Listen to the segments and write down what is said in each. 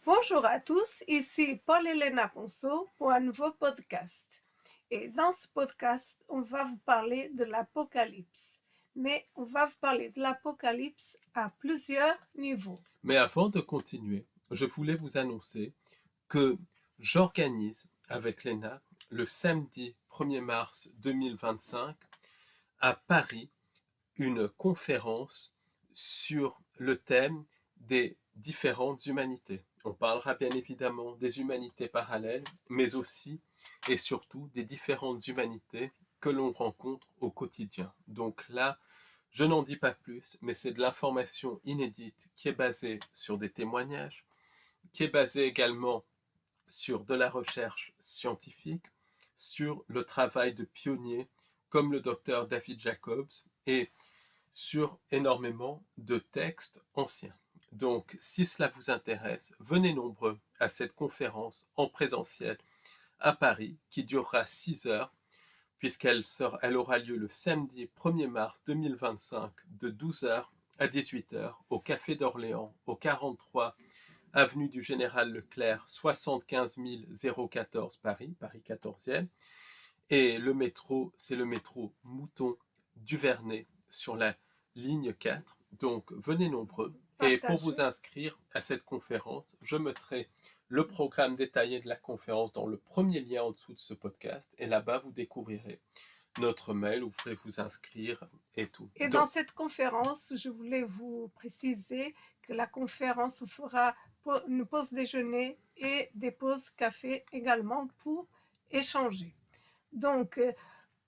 Bonjour à tous, ici Paul-Elena Ponceau pour un nouveau podcast. Et dans ce podcast, on va vous parler de l'Apocalypse. Mais on va vous parler de l'Apocalypse à plusieurs niveaux. Mais avant de continuer, je voulais vous annoncer que j'organise avec Léna le samedi 1er mars 2025 à Paris une conférence sur le thème des différentes humanités. On parlera bien évidemment des humanités parallèles, mais aussi et surtout des différentes humanités que l'on rencontre au quotidien. Donc là, je n'en dis pas plus, mais c'est de l'information inédite qui est basée sur des témoignages, qui est basée également sur de la recherche scientifique, sur le travail de pionniers comme le docteur David Jacobs et sur énormément de textes anciens. Donc, si cela vous intéresse, venez nombreux à cette conférence en présentiel à Paris qui durera 6 heures elle aura lieu le samedi 1er mars 2025 de 12 heures à 18 heures au Café d'Orléans, au 43 avenue du Général Leclerc, 75 014 Paris, Paris 14e. Et le métro, c'est le métro Mouton-Duvernet sur la ligne 4. Donc venez nombreux. Et pour vous inscrire à cette conférence, je mettrai le programme détaillé de la conférence dans le premier lien en dessous de ce podcast. Et là-bas, vous découvrirez notre mail où vous pourrez vous inscrire et tout. Et dans cette conférence, je voulais vous préciser que la conférence fera une pause déjeuner et des pauses café également pour échanger. Donc,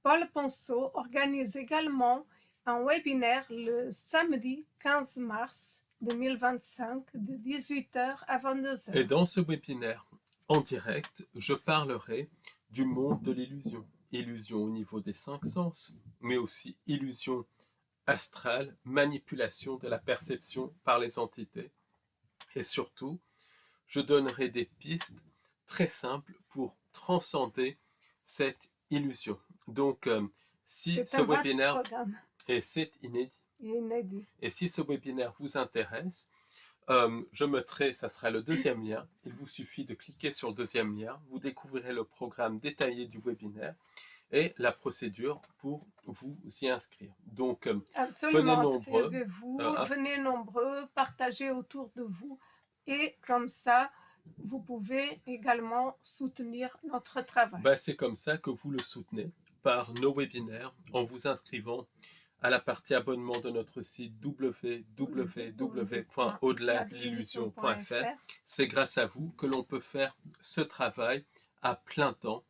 Paul Ponceau organise également un webinaire le samedi 15 mars 2025 de 18h à 22h. Et dans ce webinaire en direct, je parlerai du monde de l'illusion. Illusion au niveau des 5 sens, mais aussi illusion astrale, manipulation de la perception par les entités. Et surtout, je donnerai des pistes très simples pour transcender cette illusion. Donc, si ce webinaire, et c'est inédit. Et si ce webinaire vous intéresse, je mettrai, ça sera le deuxième lien. Il vous suffit de cliquer sur le deuxième lien. Vous découvrirez le programme détaillé du webinaire et la procédure pour vous y inscrire. Donc, absolument, inscrivez-vous, venez nombreux, partagez autour de vous et comme ça, vous pouvez également soutenir notre travail. C'est comme ça que vous le soutenez, par nos webinaires, en vous inscrivant à la partie abonnement de notre site www.au-delà-de-l'illusion.fr. C'est grâce à vous que l'on peut faire ce travail à plein temps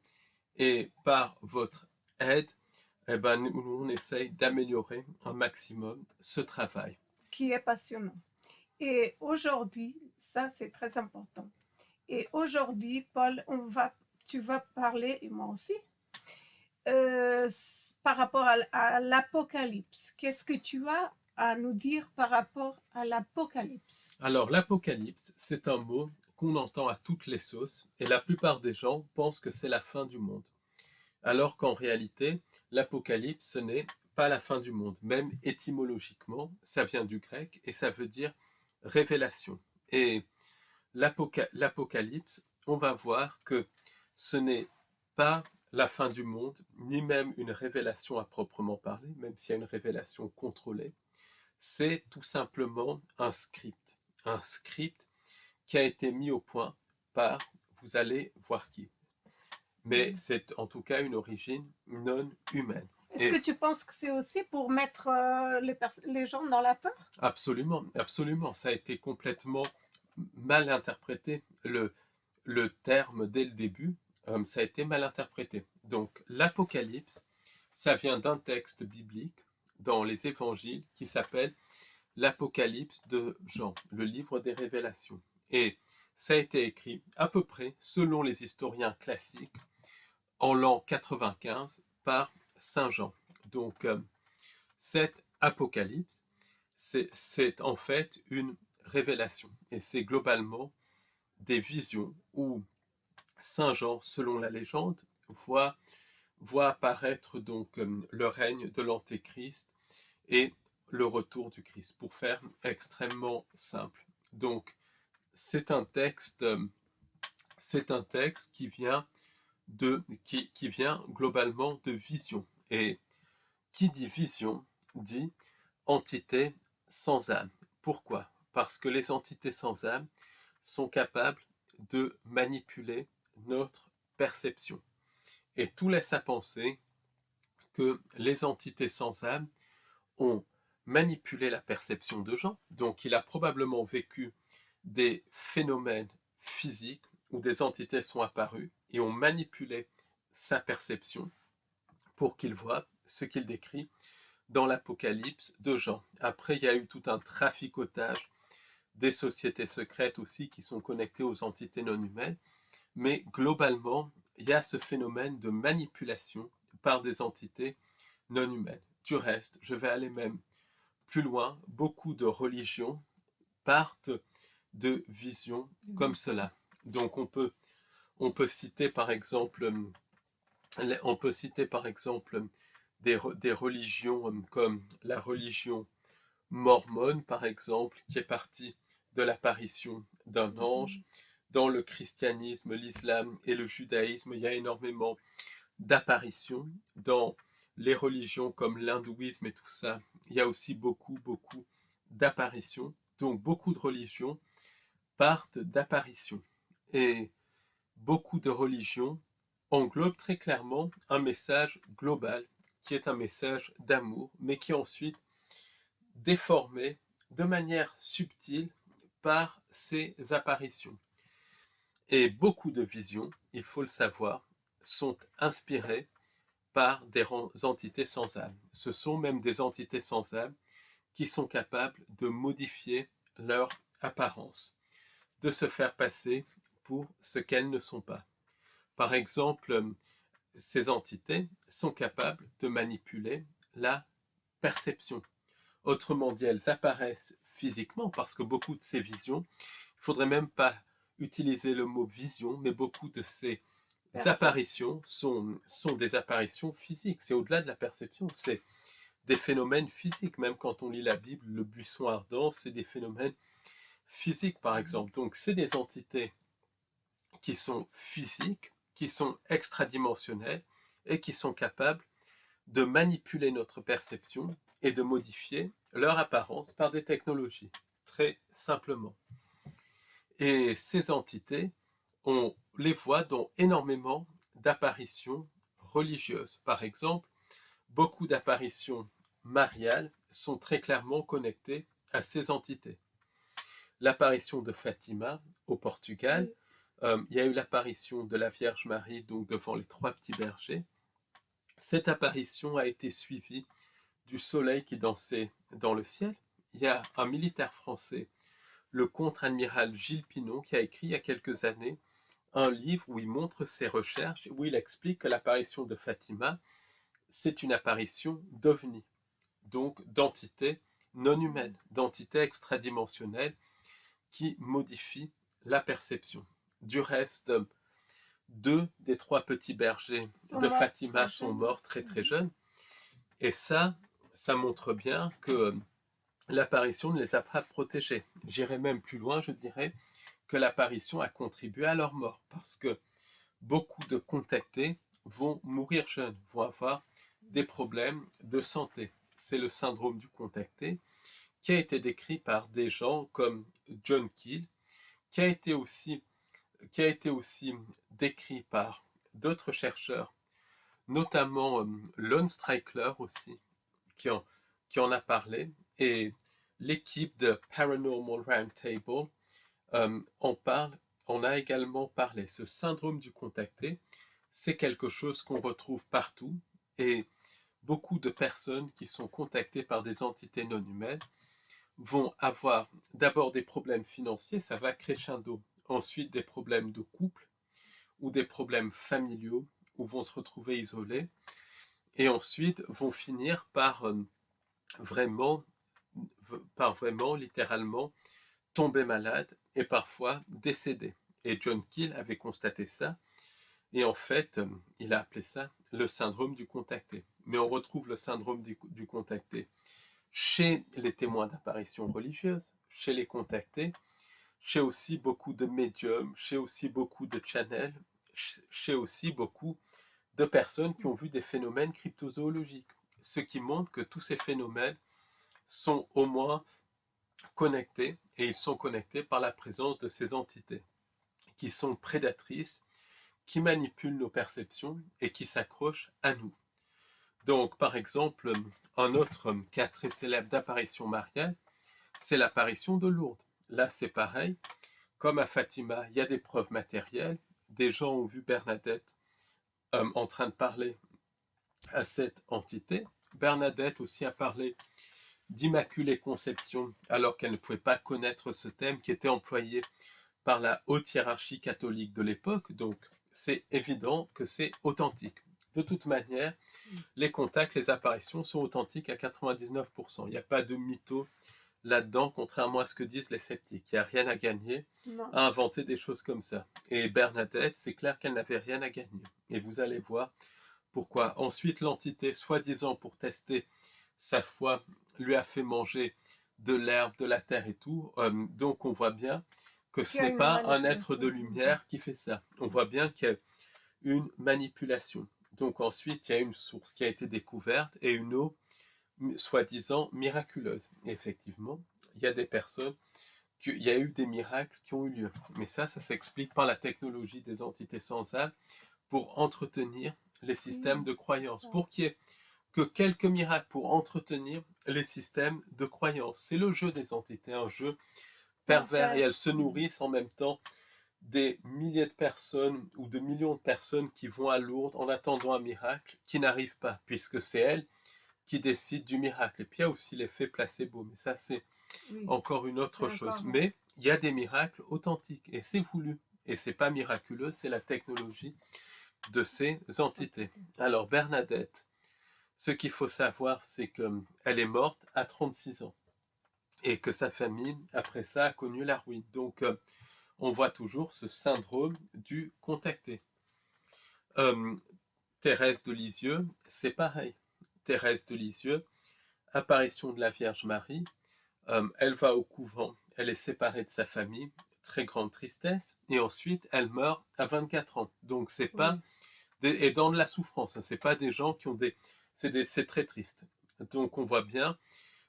et par votre aide, nous on essaye d'améliorer un maximum ce travail. Qui est passionnant. Et aujourd'hui, ça c'est très important. Et aujourd'hui, Paul, tu vas parler, et moi aussi, par rapport à l'Apocalypse. Qu'est-ce que tu as à nous dire par rapport à l'Apocalypse? Alors, l'Apocalypse, c'est un mot qu'on entend à toutes les sauces, et la plupart des gens pensent que c'est la fin du monde. Alors qu'en réalité, l'Apocalypse, ce n'est pas la fin du monde. Même étymologiquement, ça vient du grec, et ça veut dire révélation. Et l'Apocalypse, on va voir que ce n'est pas la fin du monde, ni même une révélation à proprement parler, même s'il y a une révélation contrôlée. C'est tout simplement un script qui a été mis au point par, vous allez voir qui. Mais c'est en tout cas une origine non humaine. Est-ce que tu penses que c'est aussi pour mettre les gens dans la peur? Absolument, absolument. Ça a été complètement mal interprété. Le terme dès le début, ça a été mal interprété. Donc l'Apocalypse, ça vient d'un texte biblique dans les évangiles qui s'appelle l'Apocalypse de Jean, le livre des révélations. Et ça a été écrit à peu près, selon les historiens classiques, en l'an 95 par Saint Jean. Donc cet Apocalypse, c'est en fait une révélation. Et c'est globalement des visions où Saint Jean, selon la légende, voit apparaître donc le règne de l'Antéchrist et le retour du Christ, pour faire extrêmement simple. Donc, c'est un texte, qui vient qui vient globalement de vision. Et qui dit vision dit entité sans âme. Pourquoi? Parce que les entités sans âme sont capables de manipuler notre perception. Et tout laisse à penser que les entités sans âme ont manipulé la perception de Jean. Donc il a probablement vécu des phénomènes physiques où des entités sont apparues et ont manipulé sa perception pour qu'il voie ce qu'il décrit dans l'Apocalypse de Jean. Après, il y a eu tout un traficotage des sociétés secrètes aussi qui sont connectées aux entités non humaines, mais globalement, il y a ce phénomène de manipulation par des entités non humaines. Du reste, je vais aller même plus loin, beaucoup de religions partent de visions comme cela. Donc on peut citer par exemple, des religions comme la religion mormone par exemple, qui est partie de l'apparition d'un ange. Dans le christianisme, l'islam et le judaïsme, il y a énormément d'apparitions. Dans les religions comme l'hindouisme et tout ça, il y a aussi beaucoup d'apparitions. Donc beaucoup de religions partent d'apparitions. Et beaucoup de religions englobent très clairement un message global qui est un message d'amour, mais qui est ensuite déformé de manière subtile par ces apparitions. Et beaucoup de visions, il faut le savoir, sont inspirées par des entités sans âme. Ce sont même des entités sans âme qui sont capables de modifier leur apparence, de se faire passer pour ce qu'elles ne sont pas. Par exemple, ces entités sont capables de manipuler la perception. Autrement dit, elles apparaissent physiquement parce que beaucoup de ces visions, il ne faudrait même pas utiliser le mot vision, mais beaucoup de ces apparitions sont des apparitions physiques. C'est au-delà de la perception, c'est des phénomènes physiques. Même quand on lit la Bible, le buisson ardent, c'est des phénomènes physiques par exemple. Donc c'est des entités qui sont physiques, qui sont extradimensionnelles et qui sont capables de manipuler notre perception et de modifier leur apparence par des technologies, très simplement. Et ces entités, on les voit dans énormément d'apparitions religieuses. Par exemple, beaucoup d'apparitions mariales sont très clairement connectées à ces entités. L'apparition de Fatima au Portugal, il y a eu l'apparition de la Vierge Marie donc devant les 3 petits bergers. Cette apparition a été suivie du soleil qui dansait dans le ciel. Il y a un militaire français, le contre-amiral Gilles Pinon, qui a écrit il y a quelques années un livre où il montre ses recherches, où il explique que l'apparition de Fatima, c'est une apparition d'ovni, donc d'entités non humaines, d'entités extradimensionnelles qui modifient la perception. Du reste, 2 des 3 petits bergers de Fatima sont morts très très jeunes. Et ça montre bien que l'apparition ne les a pas protégés. J'irai même plus loin, je dirais que l'apparition a contribué à leur mort, parce que beaucoup de contactés vont mourir jeunes, vont avoir des problèmes de santé. C'est le syndrome du contacté qui a été décrit par des gens comme John Keel, qui a été aussi décrit par d'autres chercheurs, notamment Lon Strickler aussi, qui en a parlé, et l'équipe de Paranormal Roundtable en parle, on a également parlé. Ce syndrome du contacté, c'est quelque chose qu'on retrouve partout, et beaucoup de personnes qui sont contactées par des entités non humaines vont avoir d'abord des problèmes financiers, ça va crescendo, ensuite des problèmes de couple ou des problèmes familiaux où vont se retrouver isolés, et ensuite vont finir par vraiment littéralement tomber malade et parfois décéder. Et John Keel avait constaté ça, et en fait, il a appelé ça le syndrome du contacté. Mais on retrouve le syndrome du contacté chez les témoins d'apparitions religieuses, chez les contactés, chez aussi beaucoup de médiums, chez aussi beaucoup de channels, chez aussi beaucoup de personnes qui ont vu des phénomènes cryptozoologiques. Ce qui montre que tous ces phénomènes sont au moins connectés, et ils sont connectés par la présence de ces entités qui sont prédatrices, qui manipulent nos perceptions et qui s'accrochent à nous. Donc, par exemple, un autre cas très célèbre d'apparition mariale, c'est l'apparition de Lourdes. Là, c'est pareil. Comme à Fatima, il y a des preuves matérielles. Des gens ont vu Bernadette en train de parler à cette entité. Bernadette aussi a parlé d'Immaculée Conception, alors qu'elle ne pouvait pas connaître ce thème qui était employé par la haute hiérarchie catholique de l'époque. Donc, c'est évident que c'est authentique. De toute manière, les contacts, les apparitions sont authentiques à 99%. Il n'y a pas de mytho là-dedans, contrairement à ce que disent les sceptiques. Il n'y a rien à gagner Non. à inventer des choses comme ça. Et Bernadette, c'est clair qu'elle n'avait rien à gagner. Et vous allez voir pourquoi. Ensuite, l'entité, soi-disant pour tester sa foi, lui a fait manger de l'herbe, de la terre et tout. Donc on voit bien que ce n'est pas un être de lumière qui fait ça. On voit bien qu'il y a une manipulation. Donc ensuite, il y a une source qui a été découverte et une eau soi-disant miraculeuse. Et effectivement, il y a des personnes, il y a eu des miracles qui ont eu lieu. Mais ça s'explique par la technologie des entités sans âme pour entretenir les systèmes de croyance, pour qu'il y ait que quelques miracles pour entretenir les systèmes de croyance. C'est le jeu des entités, un jeu pervers, et elles se nourrissent en même temps des milliers de personnes ou de millions de personnes qui vont à Lourdes en attendant un miracle qui n'arrive pas, puisque c'est elles qui décident du miracle. Et puis il y a aussi l'effet placebo, mais ça c'est encore une autre chose. Mais il y a des miracles authentiques et c'est voulu. Et c'est pas miraculeux, c'est la technologie de ces entités. Alors Bernadette, ce qu'il faut savoir, c'est qu'elle est morte à 36 ans et que sa famille, après ça, a connu la ruine. Donc on voit toujours ce syndrome du contacté. Thérèse de Lisieux, c'est pareil. Thérèse de Lisieux, apparition de la Vierge Marie, elle va au couvent, elle est séparée de sa famille, très grande tristesse, et ensuite elle meurt à 24 ans. Donc c'est pas et dans de la souffrance, c'est pas des gens qui ont c'est très triste. Donc on voit bien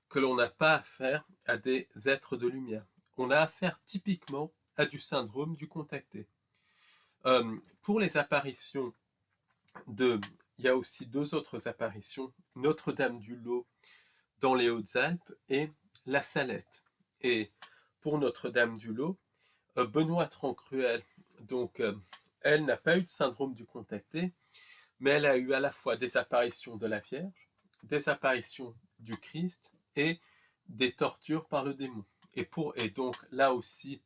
que l'on n'a pas affaire à des êtres de lumière. On a affaire typiquement à du syndrome du contacté. Pour les apparitions il y a aussi deux autres apparitions, Notre-Dame du Lot dans les Hautes-Alpes et la Salette. Et pour Notre-Dame du Lot, Benoît Trancruel, donc elle n'a pas eu de syndrome du contacté, mais elle a eu à la fois des apparitions de la Vierge, des apparitions du Christ et des tortures par le démon. Et donc là aussi,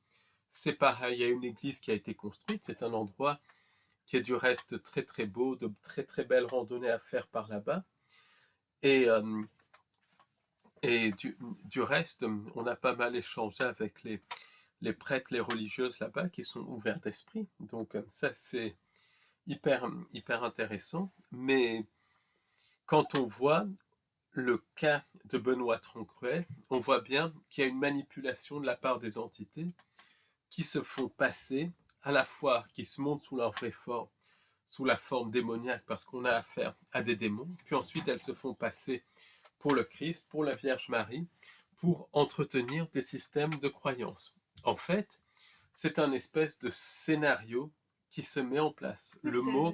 c'est pareil, il y a une église qui a été construite, c'est un endroit qui est du reste très très beau, de très très belles randonnées à faire par là-bas. Et, du reste, on a pas mal échangé avec les prêtres, les religieuses là-bas qui sont ouverts d'esprit. Donc ça c'est hyper, hyper intéressant. Mais quand on voit le cas de Benoît Trancruel, on voit bien qu'il y a une manipulation de la part des entités qui se font passer, à la fois qui se montrent sous leur vraie forme, sous la forme démoniaque parce qu'on a affaire à des démons, puis ensuite elles se font passer pour le Christ, pour la Vierge Marie, pour entretenir des systèmes de croyance. En fait, c'est un espèce de scénario qui se met en place. Le mot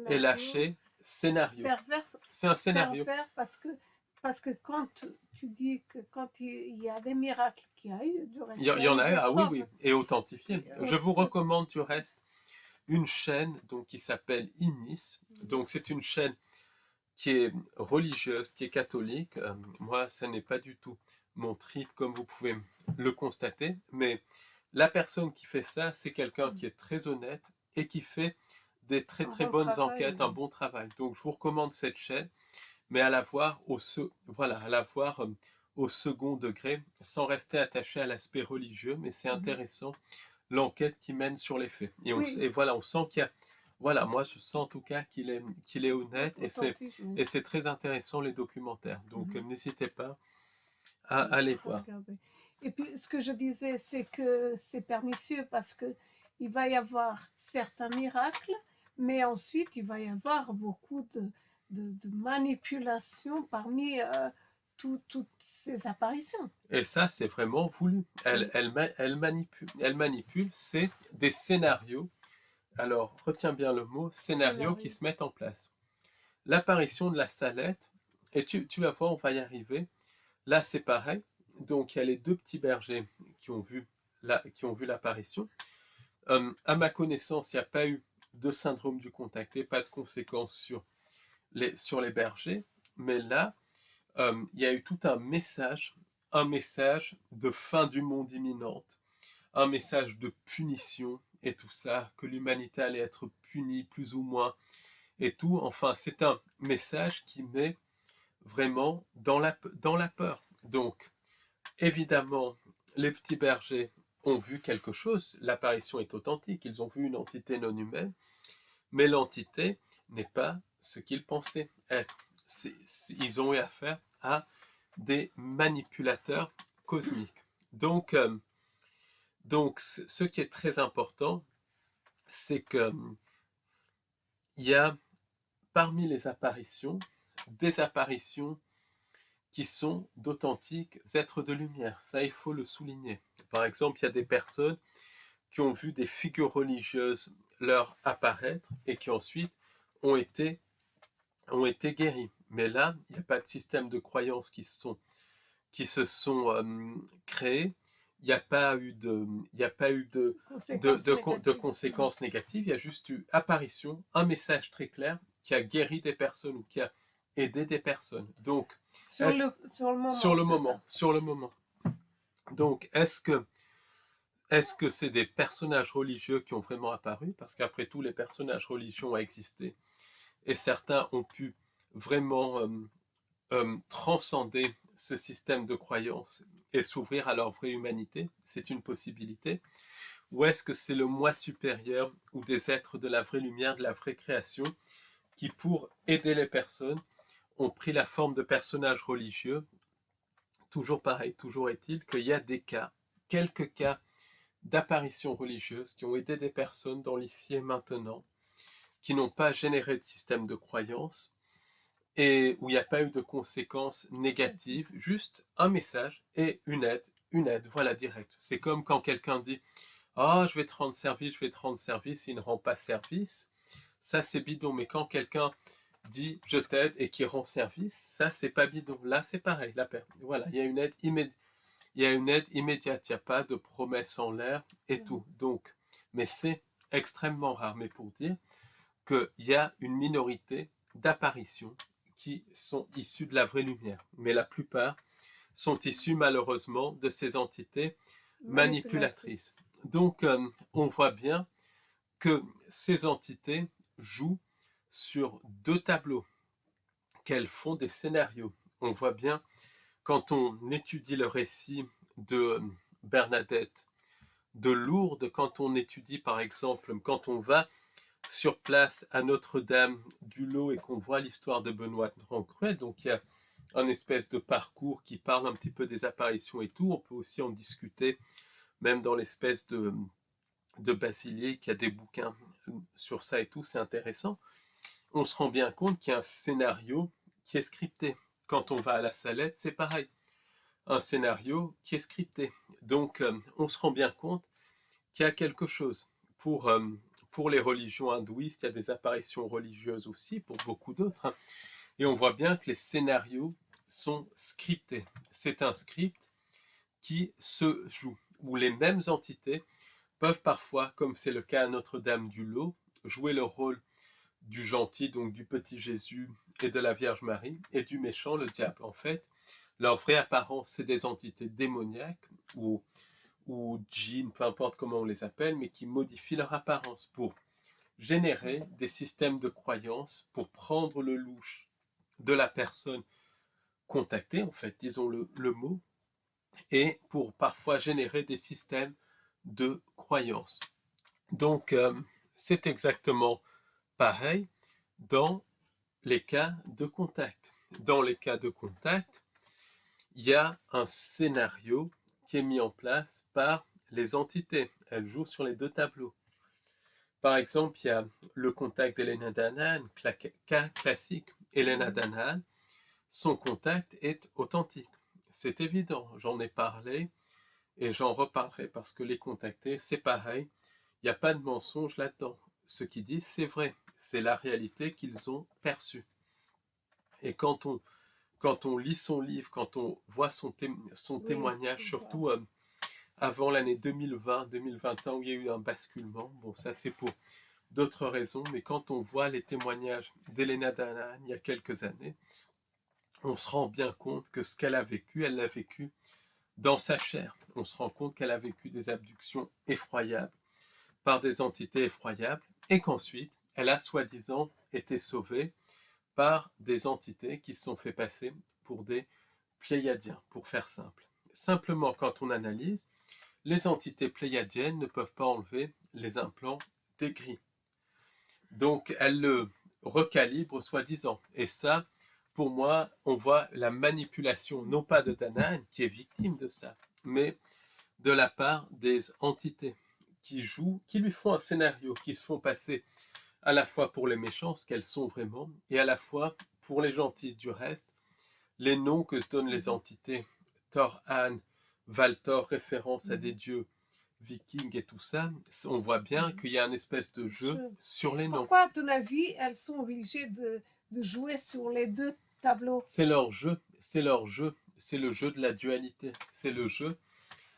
est lâché, scénario. C'est un scénario. Pervers parce que quand tu dis que quand il y a des miracles qu'il y a eu, du reste, il y en a eu, ah oui, oui, et authentifié. Je vous recommande du reste une chaîne donc, qui s'appelle Inis. Donc c'est une chaîne qui est religieuse, qui est catholique. Moi, ça n'est pas du tout mon trip, comme vous pouvez le constater, mais la personne qui fait ça, c'est quelqu'un qui est très honnête et qui fait des très très bonnes enquêtes, un bon travail. Donc je vous recommande cette chaîne, mais à la voir au second degré, sans rester attaché à l'aspect religieux, mais c'est intéressant l'enquête qui mène sur les faits. Et voilà, on sent qu'il y a voilà, moi je sens en tout cas qu'il est honnête et c'est très intéressant les documentaires. Donc n'hésitez pas à aller voir. Et puis, ce que je disais, c'est que c'est pernicieux parce que il va y avoir certains miracles, mais ensuite, il va y avoir beaucoup de manipulations parmi toutes ces apparitions. Et ça, c'est vraiment voulu. Oui. Elle manipule, c'est des scénarios. Alors, retiens bien le mot, scénarios qui Scénario. se mettent en place. L'apparition de la salette, et tu vas voir, on va y arriver. Là, c'est pareil. Donc, il y a les deux petits bergers qui ont vu l'apparition. À ma connaissance, il n'y a pas eu de syndrome du contacté, pas de conséquences sur les bergers. Mais là, il y a eu tout un message de fin du monde imminente, un message de punition et tout ça, que l'humanité allait être punie plus ou moins et tout. Enfin, c'est un message qui met vraiment dans la peur. Donc, évidemment, les petits bergers ont vu quelque chose, l'apparition est authentique, ils ont vu une entité non humaine, mais l'entité n'est pas ce qu'ils pensaient être. Ils ont eu affaire à des manipulateurs cosmiques. Donc, ce qui est très important, c'est que il y a parmi les apparitions des apparitions qui sont d'authentiques êtres de lumière. Ça, il faut le souligner. Par exemple, il y a des personnes qui ont vu des figures religieuses leur apparaître et qui ensuite ont été guéries. Mais là, il n'y a pas de système de croyances qui se sont créés. Il n'y a pas eu Conséquences de négatives. conséquences négatives. Il y a juste eu apparition, un message très clair qui a guéri des personnes ou qui a aidé des personnes. Donc, Sur le sur moment, le c'est ça. moment, sur le moment. Donc, est-ce que c'est des personnages religieux qui ont vraiment apparu? Parce qu'après tout, les personnages religieux ont existé et certains ont pu vraiment transcender ce système de croyances et s'ouvrir à leur vraie humanité. C'est une possibilité. Ou est-ce que c'est le moi supérieur ou des êtres de la vraie lumière, de la vraie création, qui, pour aider les personnes, ont pris la forme de personnages religieux? Toujours pareil, toujours est-il qu'il y a des cas, quelques cas d'apparitions religieuses qui ont aidé des personnes dans l'ici et maintenant, qui n'ont pas généré de système de croyance et où il n'y a pas eu de conséquences négatives, juste un message et une aide, voilà, direct. C'est comme quand quelqu'un dit « Ah, je vais te rendre service, il ne rend pas service », ça c'est bidon, mais quand quelqu'un dit « Je t'aide » et qui rend service, ça c'est pas bidon. Là c'est pareil, voilà, il y a une aide immédiate. Il y a une aide immédiate, il n'y a pas de promesse en l'air et tout. Donc, mais c'est extrêmement rare. Mais pour dire qu'il y a une minorité d'apparitions qui sont issues de la vraie lumière. Mais la plupart sont issues malheureusement de ces entités Manipulatrice. manipulatrices. Donc, on voit bien que ces entités jouent sur deux tableaux, qu'elles font des scénarios. On voit bien quand on étudie le récit de Bernadette de Lourdes, quand on étudie par exemple, quand on va sur place à Notre-Dame du Lot et qu'on voit l'histoire de Benoît Rancruel, donc il y a un espèce de parcours qui parle un petit peu des apparitions et tout, on peut aussi en discuter, même dans l'espèce de basilique, il y a des bouquins sur ça et tout, c'est intéressant. On se rend bien compte qu'il y a un scénario qui est scripté. Quand on va à la Salette, c'est pareil, un scénario qui est scripté. Donc, on se rend bien compte qu'il y a quelque chose. Pour les religions hindouistes, il y a des apparitions religieuses aussi, pour beaucoup d'autres. Hein. Et on voit bien que les scénarios sont scriptés. C'est un script qui se joue, où les mêmes entités peuvent parfois, comme c'est le cas à Notre-Dame du Lot, jouer le rôle du gentil, donc du petit Jésus et de la Vierge Marie, et du méchant, le diable. En fait, leur vraie apparence, c'est des entités démoniaques ou djinns, peu importe comment on les appelle, mais qui modifient leur apparence pour générer des systèmes de croyances, pour prendre le louche de la personne contactée, en fait, disons le mot, et pour parfois générer des systèmes de croyances. Donc, c'est exactement pareil dans les cas de contact. Dans les cas de contact, il y a un scénario qui est mis en place par les entités. Elles jouent sur les deux tableaux. Par exemple, il y a le contact d'Elena Danaan, cas classique. Elena Danaan, son contact est authentique. C'est évident, j'en ai parlé et j'en reparlerai parce que les contactés, c'est pareil. Il n'y a pas de mensonge là-dedans. Ce qu'ils disent, c'est vrai. C'est la réalité qu'ils ont perçue. Et quand on lit son livre, quand on voit son témoignage, surtout avant l'année 2020-2021 où il y a eu un basculement, bon ça c'est pour d'autres raisons, mais quand on voit les témoignages d'Elena Danaan il y a quelques années, on se rend bien compte que ce qu'elle a vécu, elle l'a vécu dans sa chair. On se rend compte qu'elle a vécu des abductions effroyables par des entités effroyables et qu'ensuite, elle a soi-disant été sauvée par des entités qui se sont fait passer pour des pléiadiens, pour faire simple. Simplement, quand on analyse, les entités pléiadiennes ne peuvent pas enlever les implants des gris. Donc, elles le recalibrent soi-disant. Et ça, pour moi, on voit la manipulation, non pas de Danaan, qui est victime de ça, mais de la part des entités qui jouent, qui lui font un scénario, qui se font passer à la fois pour les méchants, ce qu'elles sont vraiment, et à la fois pour les gentils. Du reste, les noms que se donnent les entités, Thor-An, Valtor, référence à des dieux vikings et tout ça, on voit bien qu'il y a une espèce de jeu sur les noms. Pourquoi, à ton avis, elles sont obligées de jouer sur les deux tableaux? C'est leur jeu, c'est leur jeu, c'est le jeu de la dualité, c'est le jeu,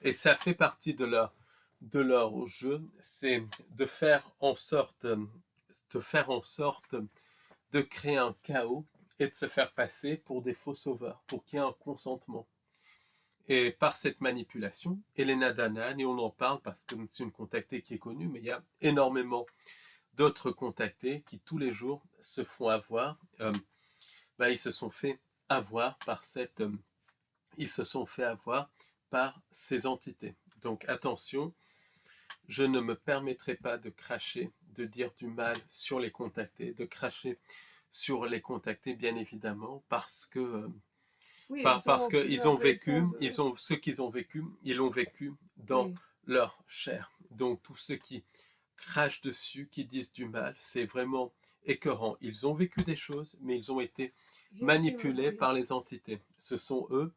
et ça fait partie de leur jeu, c'est de faire en sorte de créer un chaos et de se faire passer pour des faux sauveurs, pour qu'il y ait un consentement. Et par cette manipulation, Elena Danaan, et on en parle parce que c'est une contactée qui est connue, mais il y a énormément d'autres contactés qui tous les jours se font avoir. Ils se sont fait avoir par ces entités. Donc attention, je ne me permettrai pas de cracher, de dire du mal sur les contactés, de cracher sur les contactés, bien évidemment, parce que ils ont vécu, ce qu'ils ont vécu, ils l'ont vécu dans leur chair. Donc tous ceux qui crachent dessus, qui disent du mal, c'est vraiment écœurant. Ils ont vécu des choses, mais ils ont été manipulés par les entités. Ce sont eux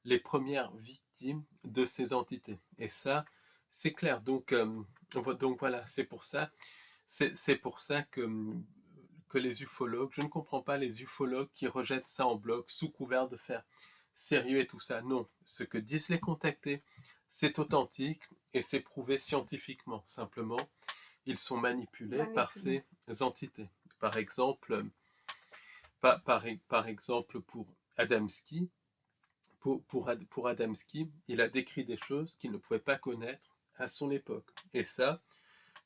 les premières victimes de ces entités. Et ça, c'est clair. Donc voilà, c'est pour ça que les ufologues, je ne comprends pas les ufologues qui rejettent ça en bloc sous couvert de faire sérieux et tout ça. Non, ce que disent les contactés, c'est authentique et c'est prouvé scientifiquement. Simplement, ils sont manipulés par ces entités. Par exemple, pour Adamski, pour Adamski, il a décrit des choses qu'il ne pouvait pas connaître à son époque. Et ça,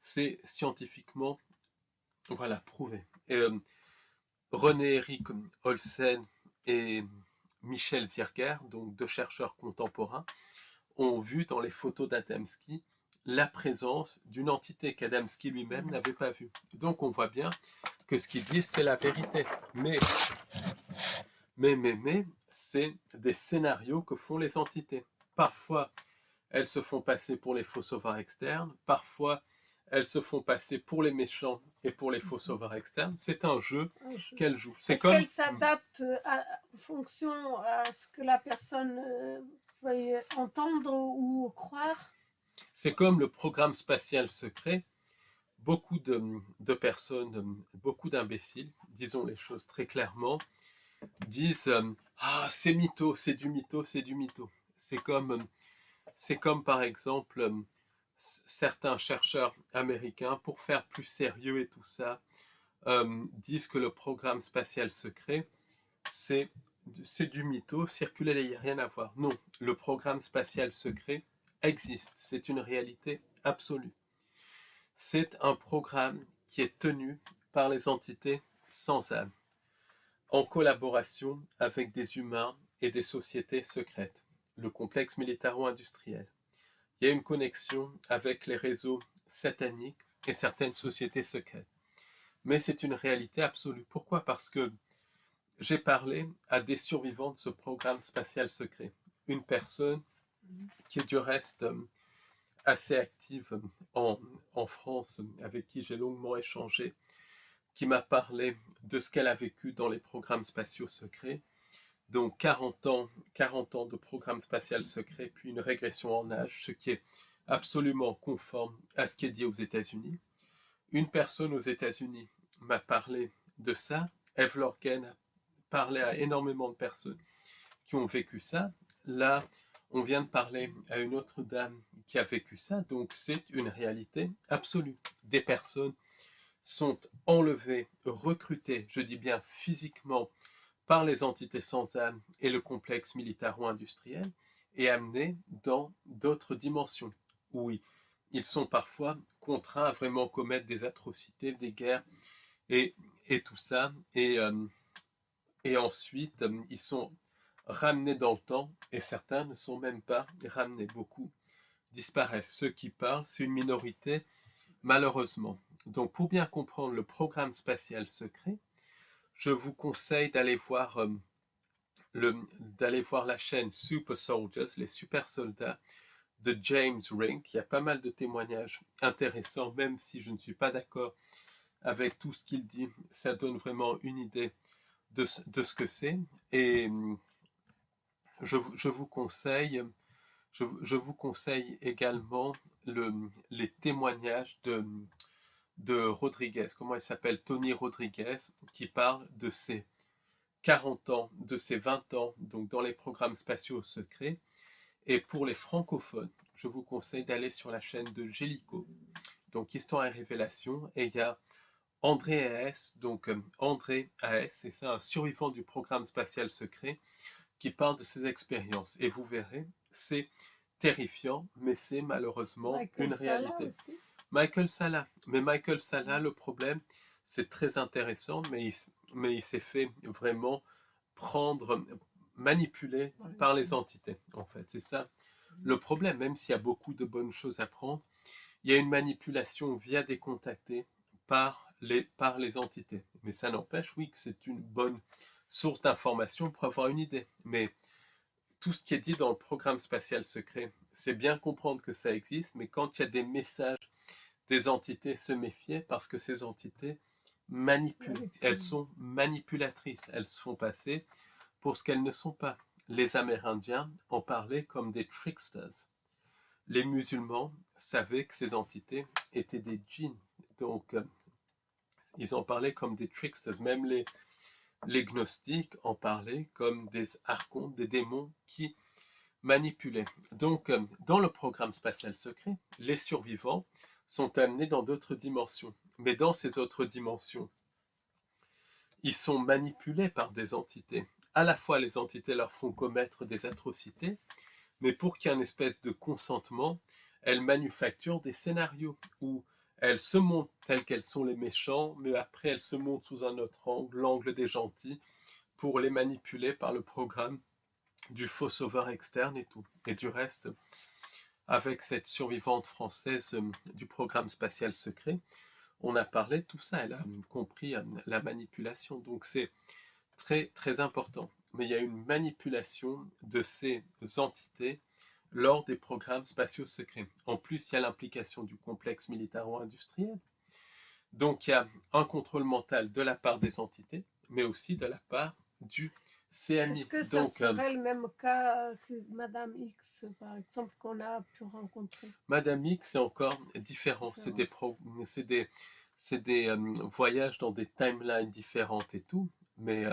c'est scientifiquement prouvé. Et, René-Éric Olsen et Michel Zierger, donc deux chercheurs contemporains, ont vu dans les photos d'Adamski la présence d'une entité qu'Adamski lui-même n'avait pas vue. Donc on voit bien que ce qu'ils disent, c'est la vérité. Mais c'est des scénarios que font les entités. Parfois, elles se font passer pour les faux sauveurs externes. Parfois, elles se font passer pour les méchants et pour les faux sauveurs externes. C'est un jeu qu'elles jouent. Est-ce qu'elles s'adaptent en fonction à ce que la personne veuille entendre ou croire? C'est comme le programme spatial secret. Beaucoup de personnes, beaucoup d'imbéciles, disons les choses très clairement, disent ah, c'est mytho, c'est du mytho, c'est du mytho. C'est comme par exemple certains chercheurs américains, pour faire plus sérieux et tout ça, disent que le programme spatial secret, c'est du mytho, circuler, il n'y a rien à voir. Non, le programme spatial secret existe, c'est une réalité absolue. C'est un programme qui est tenu par les entités sans âme, en collaboration avec des humains et des sociétés secrètes, le complexe militaro-industriel. Il y a une connexion avec les réseaux sataniques et certaines sociétés secrètes. Mais c'est une réalité absolue. Pourquoi? Parce que j'ai parlé à des survivants de ce programme spatial secret. Une personne qui est du reste assez active en France, avec qui j'ai longuement échangé, qui m'a parlé de ce qu'elle a vécu dans les programmes spatiaux secrets. Donc 40 ans de programme spatial secret, puis une régression en âge, ce qui est absolument conforme à ce qui est dit aux États-Unis. Une personne aux États-Unis m'a parlé de ça. Eve Lorgen a parlé à énormément de personnes qui ont vécu ça. Là, on vient de parler à une autre dame qui a vécu ça, donc c'est une réalité absolue. Des personnes sont enlevées, recrutées, je dis bien physiquement, par les entités sans âme et le complexe militaro-industriel et amenées dans d'autres dimensions, où ils sont parfois contraints à vraiment commettre des atrocités, des guerres et, et tout ça. Et ensuite, ils sont ramenés dans le temps, et certains ne sont même pas ramenés. Beaucoup disparaissent. Ceux qui parlent, c'est une minorité, malheureusement. Donc, pour bien comprendre le programme spatial secret, je vous conseille d'aller voir, la chaîne Super Soldiers, les super soldats de James Rink. Il y a pas mal de témoignages intéressants, même si je ne suis pas d'accord avec tout ce qu'il dit. Ça donne vraiment une idée de ce que c'est. Et je vous conseille, je vous conseille également les témoignages de Rodriguez, comment il s'appelle, Tony Rodriguez, qui parle de ses 40 ans, de ses 20 ans, donc dans les programmes spatiaux secrets. Et pour les francophones, je vous conseille d'aller sur la chaîne de Gélico, donc Histoire et Révélation, et il y a André A.S., donc André A.S., c'est ça, un survivant du programme spatial secret, qui parle de ses expériences. Et vous verrez, c'est terrifiant, mais c'est malheureusement une réalité. Aussi. Michael Salla. Mais Michael Salla, le problème, c'est très intéressant, mais il s'est fait vraiment prendre, manipuler par les entités, en fait. C'est ça le problème, même s'il y a beaucoup de bonnes choses à prendre, il y a une manipulation via des contactés par les entités. Mais ça n'empêche, oui, que c'est une bonne source d'information pour avoir une idée. Mais tout ce qui est dit dans le programme spatial secret, c'est bien comprendre que ça existe, mais quand il y a des messages des entités, se méfier parce que ces entités manipulent. Elles sont manipulatrices. Elles se font passer pour ce qu'elles ne sont pas. Les Amérindiens en parlaient comme des tricksters. Les musulmans savaient que ces entités étaient des djinns. Donc, ils en parlaient comme des tricksters. Même les gnostiques en parlaient comme des archontes, des démons qui manipulaient. Donc, dans le programme spatial secret, les survivants sont amenés dans d'autres dimensions. Mais dans ces autres dimensions, ils sont manipulés par des entités. À la fois, les entités leur font commettre des atrocités, mais pour qu'il y ait une espèce de consentement, elles manufacturent des scénarios où elles se montrent telles qu'elles sont les méchants, mais après elles se montrent sous un autre angle, l'angle des gentils, pour les manipuler par le programme du faux sauveur externe et tout. Et du reste, avec cette survivante française du programme spatial secret, on a parlé de tout ça, elle a compris la manipulation. Donc c'est très très important. Mais il y a une manipulation de ces entités lors des programmes spatiaux secrets. En plus, il y a l'implication du complexe militaro-industriel. Donc il y a un contrôle mental de la part des entités, mais aussi de la part du CMI. Est-ce que ça serait le même cas que Madame X, par exemple, qu'on a pu rencontrer? Madame X, c'est encore différent. C'est des voyages dans des timelines différentes et tout. Mais,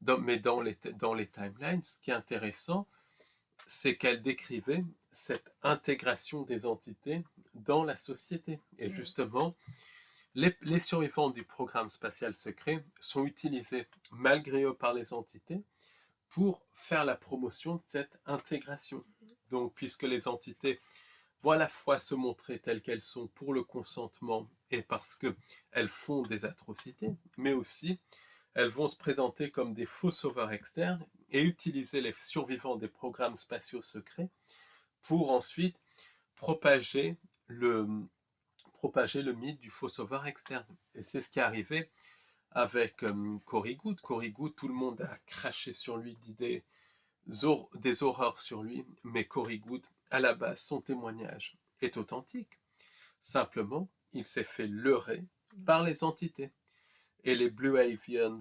dans les timelines, ce qui est intéressant, c'est qu'elle décrivait cette intégration des entités dans la société. Et justement, les survivants du programme spatial secret sont utilisés malgré eux par les entités pour faire la promotion de cette intégration. Donc, puisque les entités vont à la fois se montrer telles qu'elles sont pour le consentement et parce qu'elles font des atrocités, mais aussi elles vont se présenter comme des faux sauveurs externes et utiliser les survivants des programmes spatiaux secrets pour ensuite propager le, mythe du faux sauveur externe. Et c'est ce qui est arrivé avec Corey Goode. Corey Goode, tout le monde a craché sur lui d'idées des horreurs sur lui, mais Corey Goode, à la base, son témoignage est authentique. Simplement, il s'est fait leurrer par les entités. Et les Blue Avians,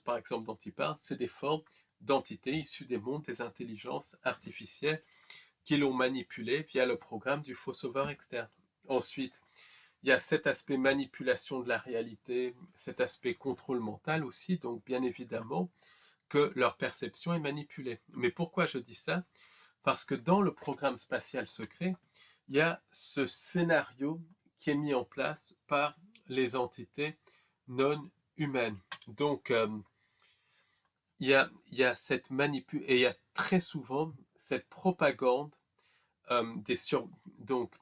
par exemple, dont il parle, c'est des formes d'entités issues des mondes des intelligences artificielles qui l'ont manipulé via le programme du faux sauveur externe. Ensuite, il y a cet aspect manipulation de la réalité, cet aspect contrôle mental aussi, donc bien évidemment que leur perception est manipulée. Mais pourquoi je dis ça? Parce que dans le programme spatial secret, il y a ce scénario qui est mis en place par les entités non humaines. Donc, il y a cette manipulation, et il y a très souvent cette propagande donc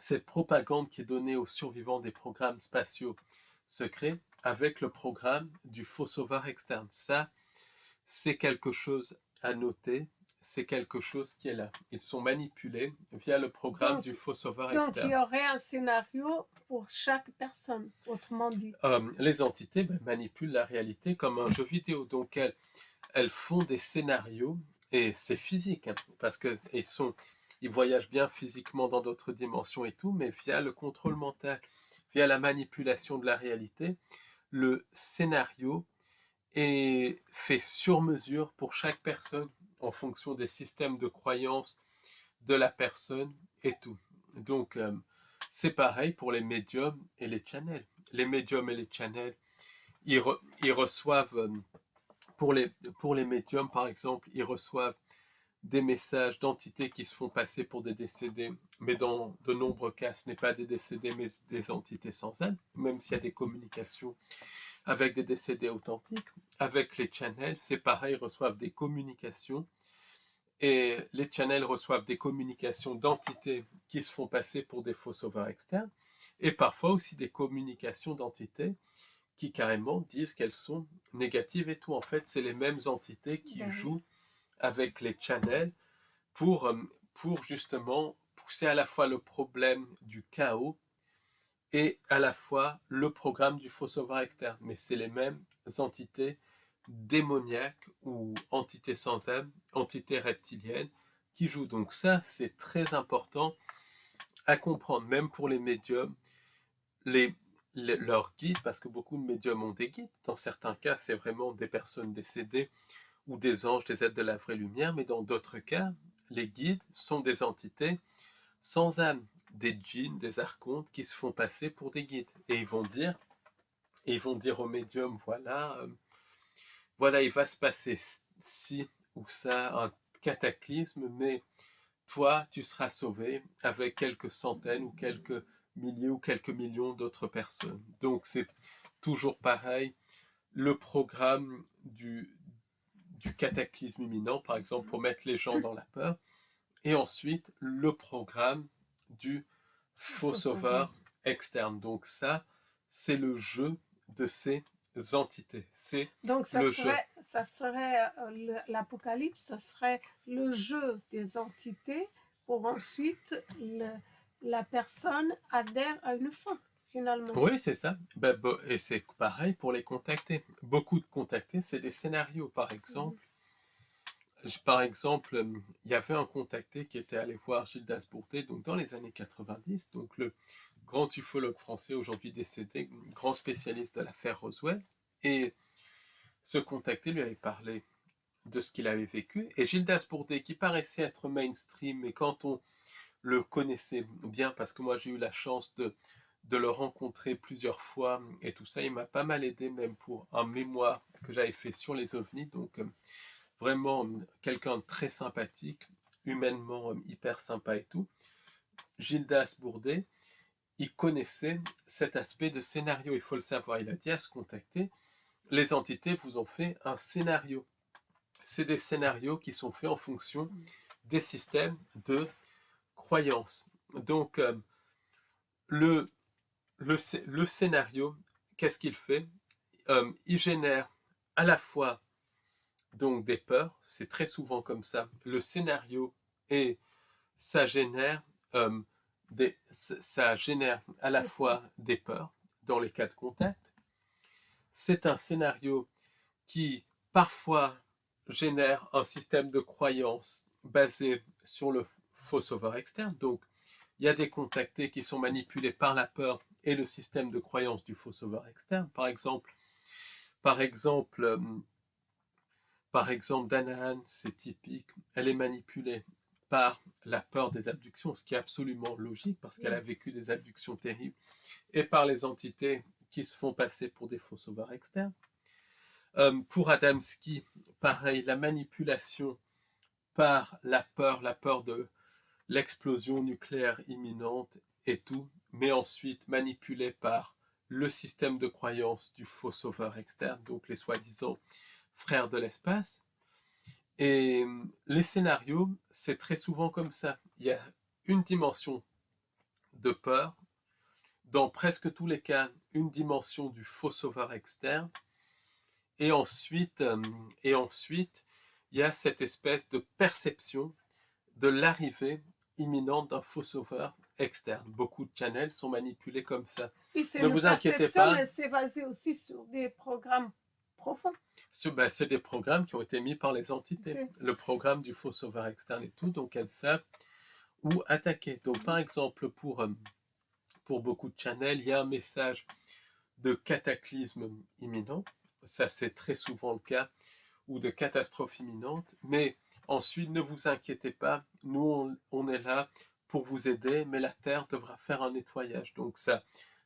cette propagande qui est donnée aux survivants des programmes spatiaux secrets avec le programme du faux sauveur externe. Ça, c'est quelque chose à noter, c'est quelque chose qui est là. Ils sont manipulés via le programme du faux sauveur Donc, il externe. y aurait un scénario pour chaque personne, autrement dit. Les entités manipulent la réalité comme un jeu vidéo. Donc, elles font des scénarios, et c'est physique, hein, parce qu'ils voyagent bien physiquement dans d'autres dimensions et tout, mais via le contrôle mental, via la manipulation de la réalité, le scénario est fait sur mesure pour chaque personne en fonction des systèmes de croyances de la personne et tout. Donc, c'est pareil pour les médiums et les channels. Les médiums et les channels, ils reçoivent, pour les médiums par exemple, ils reçoivent des messages d'entités qui se font passer pour des décédés, mais dans de nombreux cas, ce n'est pas des décédés, mais des entités sans âme, même s'il y a des communications avec des décédés authentiques. Avec les channels, c'est pareil, ils reçoivent des communications, et les channels reçoivent des communications d'entités qui se font passer pour des faux sauveurs externes, et parfois aussi des communications d'entités qui carrément disent qu'elles sont négatives et tout. En fait, c'est les mêmes entités qui jouent avec les channels pour justement pousser à la fois le problème du chaos et à la fois le programme du faux sauveur externe. Mais c'est les mêmes entités démoniaques ou entités sans âme, entités reptiliennes qui jouent. Donc ça, c'est très important à comprendre, même pour les médiums, leurs guides, parce que beaucoup de médiums ont des guides. Dans certains cas, c'est vraiment des personnes décédées ou des anges, des êtres de la vraie lumière, mais dans d'autres cas, les guides sont des entités sans âme, des djinns, des archontes qui se font passer pour des guides. Et ils vont dire au médium, voilà, il va se passer ci ou ça, un cataclysme, mais toi, tu seras sauvé avec quelques centaines ou quelques milliers ou quelques millions d'autres personnes. Donc c'est toujours pareil, le programme du cataclysme imminent, par exemple, pour mettre les gens dans la peur, et ensuite le programme du faux sauveur externe. Donc ça, c'est le jeu de ces entités. C'est Donc le jeu. ça serait l'Apocalypse, ça serait le jeu des entités pour ensuite la personne adhère à une fin, finalement. Oui, c'est ça. Et c'est pareil pour les contactés. Beaucoup de contactés, c'est des scénarios. Par exemple, il y avait un contacté qui était allé voir Gildas Bourdet, donc dans les années 90, donc le grand ufologue français aujourd'hui décédé, grand spécialiste de l'affaire Roswell. Et ce contacté lui avait parlé de ce qu'il avait vécu. Et Gildas Bourdet, qui paraissait être mainstream, mais quand on le connaissait bien, parce que moi j'ai eu la chance de le rencontrer plusieurs fois et tout ça, il m'a pas mal aidé même pour un mémoire que j'avais fait sur les ovnis. Donc vraiment quelqu'un de très sympathique, humainement hyper sympa et tout. Gildas Bourdet, il connaissait cet aspect de scénario, il faut le savoir. Il a dit à se contacter, les entités vous ont fait un scénario. C'est des scénarios qui sont faits en fonction des systèmes de croyances. Donc le scénario, qu'est-ce qu'il fait? Il génère à la fois donc des peurs, c'est très souvent comme ça, le scénario, et ça génère, ça génère à la fois des peurs dans les cas de contact. C'est un scénario qui parfois génère un système de croyance basé sur le faux sauveur externe. Donc, il y a des contactés qui sont manipulés par la peur et le système de croyance du faux sauveur externe. Par exemple, Danahan, c'est typique, elle est manipulée par la peur des abductions, ce qui est absolument logique parce qu'elle a vécu des abductions terribles, et par les entités qui se font passer pour des faux sauveurs externes. Pour Adamski, pareil, la manipulation par la peur de l'explosion nucléaire imminente et tout, mais ensuite manipulée par le système de croyance du faux sauveur externe, donc les soi-disant frères de l'espace. Et les scénarios, c'est très souvent comme ça. Il y a une dimension de peur, dans presque tous les cas, une dimension du faux sauveur externe, et ensuite, il y a cette espèce de perception de l'arrivée imminente d'un faux sauveur externe. Beaucoup de channels sont manipulés comme ça. Oui, c'est Ne une vous inquiétez perception, pas. mais c'est basé aussi sur des programmes profonds. C'est des programmes qui ont été mis par les entités. Okay. Le programme du faux sauveur externe et tout, donc elles savent où attaquer. Donc par exemple, pour beaucoup de channels, il y a un message de cataclysme imminent. Ça, c'est très souvent le cas, ou de catastrophe imminente. Mais ensuite, ne vous inquiétez pas, nous, on est là pour vous aider, mais la Terre devra faire un nettoyage. Donc ça,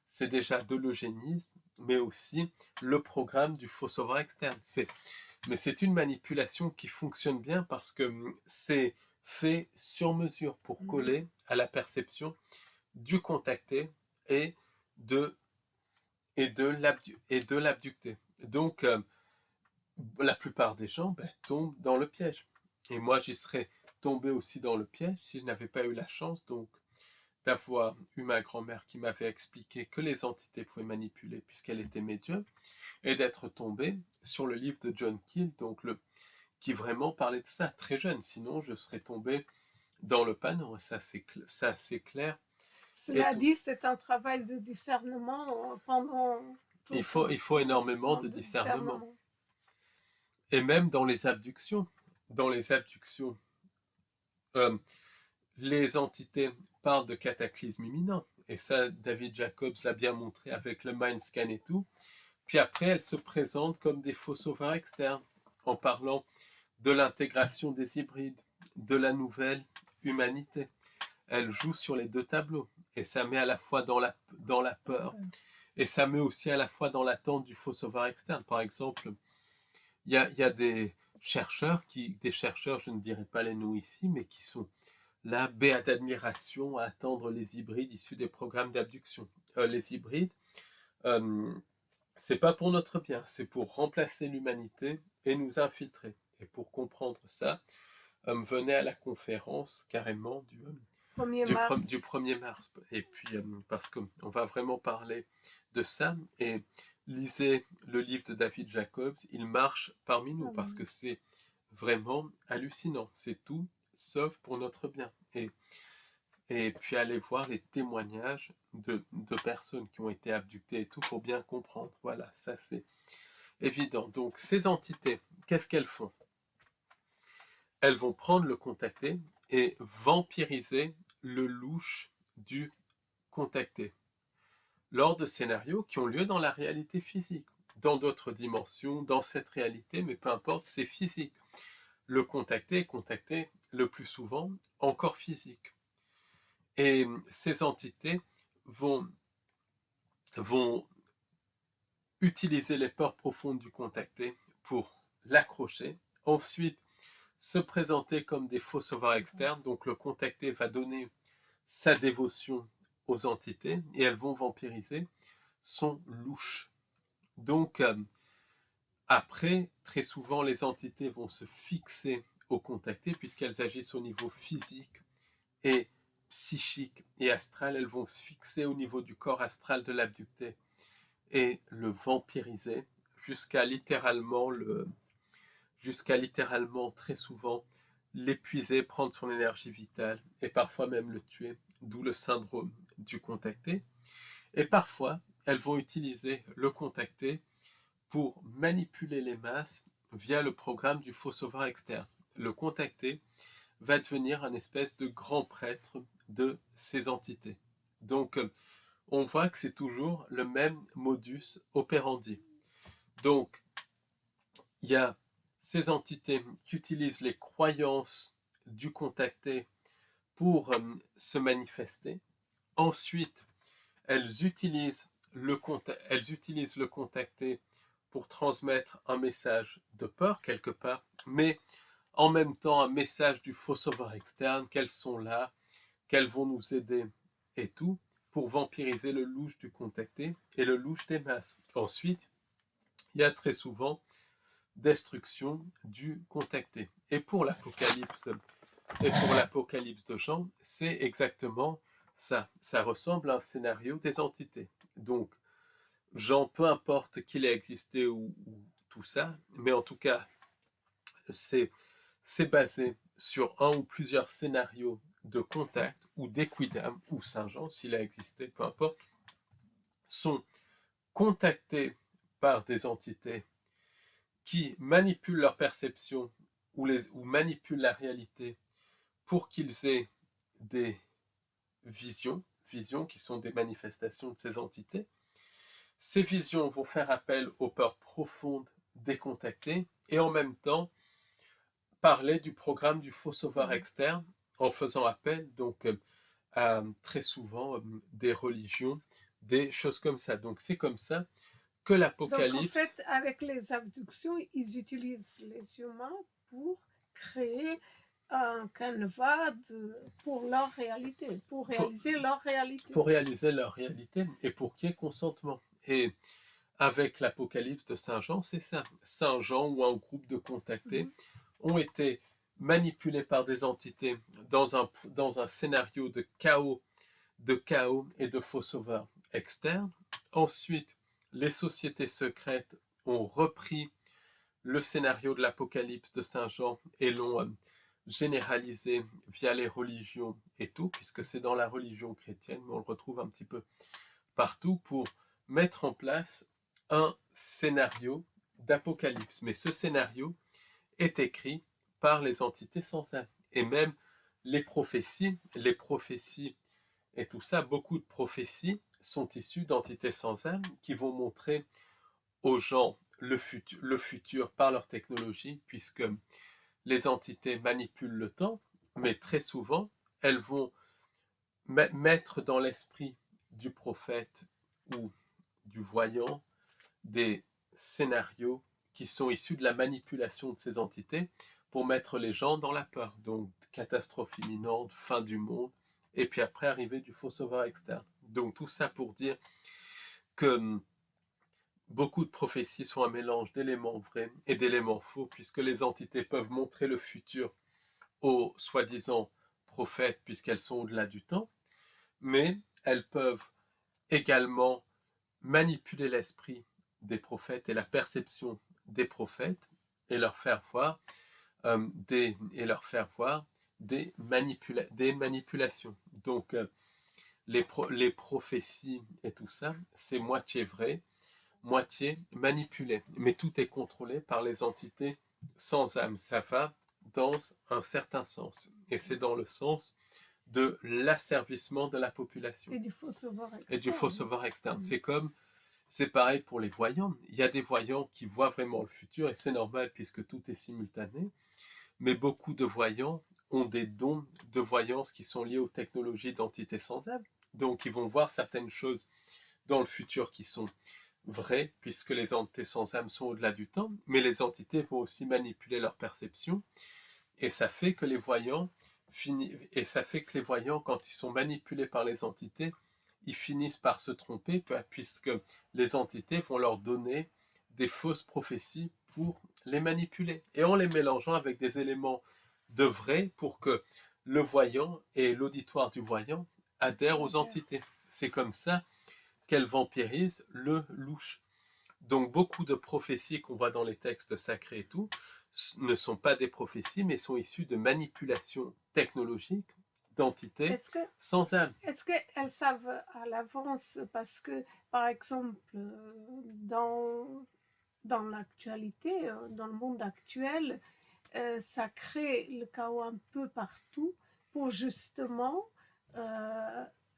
c'est déjà de l'eugénisme, mais aussi le programme du faux sauveur externe. Mais c'est une manipulation qui fonctionne bien parce que c'est fait sur mesure pour coller à la perception du contacté et de l'abducté. Donc, la plupart des gens tombent dans le piège. Et moi, j'y serais tombé aussi dans le piège si je n'avais pas eu la chance donc d'avoir eu ma grand-mère qui m'avait expliqué que les entités pouvaient manipuler puisqu'elle était médium, et d'être tombé sur le livre de John Keel, donc qui vraiment parlait de ça très jeune. Sinon, je serais tombé dans le panneau. Ça, c'est clair. Cela dit, c'est un travail de discernement pendant tout il faut énormément de discernement. Et même dans les abductions, les entités parlent de cataclysme imminent. Et ça, David Jacobs l'a bien montré avec le mind scan et tout. Puis après, elles se présentent comme des faux sauveurs externes, en parlant de l'intégration des hybrides, de la nouvelle humanité. Elles jouent sur les deux tableaux. Et ça met à la fois dans la peur, et ça met aussi à la fois dans l'attente du faux sauveur externe. Par exemple, il y a des chercheurs, je ne dirais pas les noms ici, mais qui sont là, béats d'admiration, à attendre les hybrides issus des programmes d'abduction. Les hybrides, c'est pas pour notre bien, c'est pour remplacer l'humanité et nous infiltrer. Et pour comprendre ça, venez à la conférence carrément du 1er mars. Et puis, parce qu'on va vraiment parler de ça. Et lisez le livre de David Jacobs, il marche parmi nous, parce que c'est vraiment hallucinant. C'est tout sauf pour notre bien. Et puis allez voir les témoignages de personnes qui ont été abductées et tout pour bien comprendre. Voilà, ça c'est évident. Donc ces entités, qu'est-ce qu'elles font? Elles vont prendre le contacté et vampiriser le louche du contacté lors de scénarios qui ont lieu dans la réalité physique, dans d'autres dimensions, dans cette réalité, mais peu importe, c'est physique. Le contacté est contacté le plus souvent encore physique. Et ces entités vont utiliser les peurs profondes du contacté pour l'accrocher, ensuite se présenter comme des faux sauveurs externes, donc le contacté va donner sa dévotion aux entités et elles vont vampiriser son louche. Donc après, très souvent, les entités vont se fixer au contacté puisqu'elles agissent au niveau physique et psychique et astral. Elles vont se fixer au niveau du corps astral de l'abducté et le vampiriser jusqu'à littéralement très souvent l'épuiser, prendre son énergie vitale et parfois même le tuer, d'où le syndrome du contacté. Et parfois, elles vont utiliser le contacté pour manipuler les masses via le programme du faux sauveur externe. Le contacté va devenir un espèce de grand prêtre de ces entités. Donc, on voit que c'est toujours le même modus operandi. Donc, il y a ces entités qui utilisent les croyances du contacté pour se manifester. Ensuite, elles utilisent le contacté pour transmettre un message de peur quelque part, mais en même temps un message du faux sauveur externe, qu'elles sont là, qu'elles vont nous aider et tout, pour vampiriser le louche du contacté et le louche des masses. Ensuite, il y a très souvent destruction du contacté. Et pour l'Apocalypse de Jean, c'est exactement ça. Ça ressemble à un scénario des entités. Donc, Jean, peu importe qu'il ait existé ou tout ça, mais en tout cas, c'est basé sur un ou plusieurs scénarios de contact ou d'Equidam ou Saint-Jean, s'il a existé, peu importe, sont contactés par des entités qui manipulent leur perception ou manipulent la réalité pour qu'ils aient des visions qui sont des manifestations de ces entités. Ces visions vont faire appel aux peurs profondes des contactés et en même temps parler du programme du faux sauveur externe en faisant appel donc à très souvent des religions, des choses comme ça. Donc c'est comme ça que l'Apocalypse... Donc en fait, avec les abductions, ils utilisent les humains pour créer un canevas pour leur réalité, pour réaliser leur réalité. Pour réaliser leur réalité et pour qu'il y ait consentement. Et avec l'Apocalypse de Saint Jean, c'est ça. Saint Jean ou un groupe de contactés ont été manipulés par des entités dans un scénario de chaos et de faux sauveurs externes. Ensuite, les sociétés secrètes ont repris le scénario de l'Apocalypse de Saint Jean et l'ont généralisé via les religions et tout, puisque c'est dans la religion chrétienne, mais on le retrouve un petit peu partout pour mettre en place un scénario d'apocalypse. Mais ce scénario est écrit par les entités sans âme. Et même les prophéties et tout ça, beaucoup de prophéties sont issues d'entités sans âme qui vont montrer aux gens le futur par leur technologie, puisque les entités manipulent le temps, mais très souvent, elles vont mettre dans l'esprit du prophète ou du voyant des scénarios qui sont issus de la manipulation de ces entités pour mettre les gens dans la peur. Donc, catastrophe imminente, fin du monde, et puis après, arrivée du faux sauveur externe. Donc, tout ça pour dire que beaucoup de prophéties sont un mélange d'éléments vrais et d'éléments faux, puisque les entités peuvent montrer le futur aux soi-disant prophètes, puisqu'elles sont au-delà du temps, mais elles peuvent également manipuler l'esprit des prophètes et la perception des prophètes et leur faire voir des manipulations. Donc les prophéties et tout ça, c'est moitié vrai, moitié manipulé. Mais tout est contrôlé par les entités sans âme. Ça va dans un certain sens. Et c'est dans le sens de l'asservissement de la population. Et du faux sauveur externe. Et du faux sauveur externe. C'est pareil pour les voyants. Il y a des voyants qui voient vraiment le futur, et c'est normal puisque tout est simultané. Mais beaucoup de voyants ont des dons de voyance qui sont liés aux technologies d'entités sans âme. Donc ils vont voir certaines choses dans le futur qui sont vraies, puisque les entités sans âme sont au-delà du temps, mais les entités vont aussi manipuler leur perception, et ça fait que les voyants, quand ils sont manipulés par les entités, ils finissent par se tromper, puisque les entités vont leur donner des fausses prophéties pour les manipuler, et en les mélangeant avec des éléments de vrai pour que le voyant et l'auditoire du voyant adhèrent aux entités. C'est comme ça qu'elles vampirisent le louche. Donc beaucoup de prophéties qu'on voit dans les textes sacrés et tout ne sont pas des prophéties, mais sont issues de manipulations technologiques d'entités sans âme. Est-ce qu'elles savent à l'avance? Parce que, par exemple, dans dans l'actualité, dans le monde actuel, ça crée le chaos un peu partout pour justement